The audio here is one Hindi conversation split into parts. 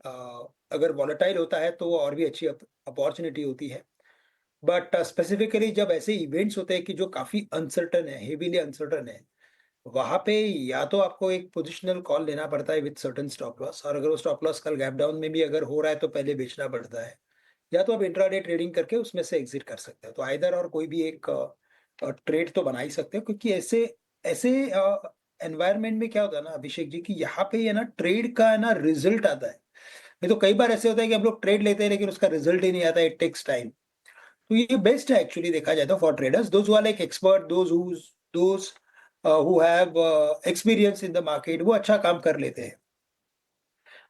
अगर वॉलेटाइल होता है तो वो और भी अच्छी अपॉर्च्युनिटी होती है। बट स्पेसिफिकली जब ऐसे इवेंट्स होते हैं कि जो काफ़ी अनसर्टेन है, हेवीली अनसर्टेन है, वहाँ पे या तो आपको एक पोजिशनल कॉल लेना पड़ता है विद सर्टेन स्टॉप लॉस, और अगर वो स्टॉप लॉस कल गैप डाउन में भी अगर हो रहा है तो पहले बेचना पड़ता है। या तो आप इंट्राडे ट्रेडिंग करके उसमें से एग्ज़िट कर सकते हैं। तो आइदर और कोई भी एक ट्रेड तो बना ही सकते हैं, क्योंकि ऐसे ऐसे एनवायरनमेंट में क्या होता है ना अभिषेक जी, कि यहाँ पे है ना ट्रेड का है ना रिज़ल्ट आता है। नहीं तो कई बार ऐसे होता है कि हम लोग ट्रेड लेते हैं लेकिन उसका रिज़ल्ट ही नहीं आता है, इट टेक्स टाइम। तो ये बेस्ट है एक्चुअली देखा जाए तो for traders, those who are like expert, those who have experience in the market, वो अच्छा काम कर लेते हैं।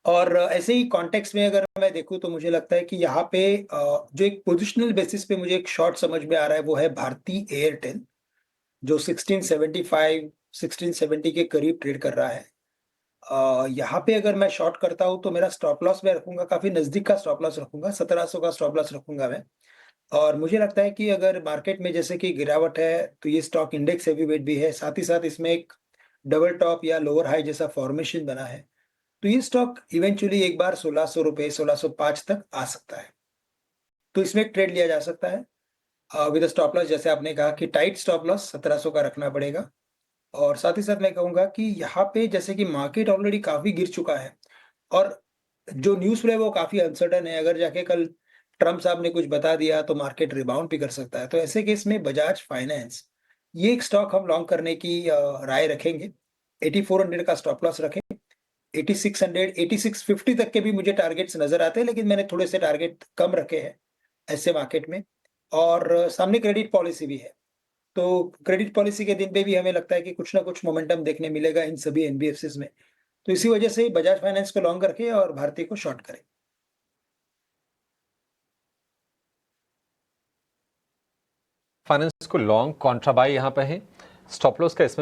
और ऐसे ही कॉन्टेक्स्ट में अगर मैं देखूँ तो मुझे लगता है कि यहाँ पे जो एक पोजिशनल बेसिस पे मुझे एक शॉर्ट समझ में आ रहा है वो है भारती एयरटेल, जो 1675 1670 के करीब ट्रेड कर रहा है। यहाँ पे अगर मैं शॉर्ट करता हूँ तो मेरा स्टॉप लॉस मैं रखूँगा, काफ़ी नज़दीक का स्टॉप लॉस रखूँगा, 1700 का स्टॉप लॉस रखूँगा मैं। और मुझे लगता है कि अगर मार्केट में जैसे कि गिरावट है, तो ये स्टॉक इंडेक्स हेवीवेट भी है, साथ ही साथ इसमें एक डबल टॉप या लोअर हाई जैसा फॉर्मेशन बना है। तो ये स्टॉक इवेंचुअली एक बार ₹1600 1605 तक आ सकता है। तो इसमें एक ट्रेड लिया जा सकता है विद अ स्टॉप लॉस, जैसे आपने कहा कि टाइट स्टॉप लॉस 1700 का रखना पड़ेगा। और साथ ही साथ मैं कहूँगा कि यहाँ पे जैसे कि मार्केट ऑलरेडी काफ़ी गिर चुका है, और जो न्यूज़ फ्लो है वो काफ़ी अनसर्टेन है। अगर जाके कल ट्रम्प साहब ने कुछ बता दिया तो मार्केट रिबाउंड भी कर सकता है। तो ऐसे केस में बजाज फाइनेंस, ये एक स्टॉक हम लॉन्ग करने की राय रखेंगे। 8400 का स्टॉप लॉस रखें। 8600 8650 तक के भी मुझे टारगेट्स नज़र आते हैं, लेकिन मैंने थोड़े से टारगेट कम रखे हैं ऐसे मार्केट में। और सामने क्रेडिट पॉलिसी भी है। तो क्रेडिट पॉलिसी के दिन पे भी हमें लगता है कि कुछ ना कुछ मोमेंटम देखने मिलेगा इन सभी एनबीएफसीज़ में। तो इसी वजह से बजाज फाइनेंस को लॉन्ग करके और भारती को शॉर्ट करें। फाइनेंस को लॉन्ग, कॉन्ट्रा बाय यहाँ पे है, स्टॉप लॉस का इसमें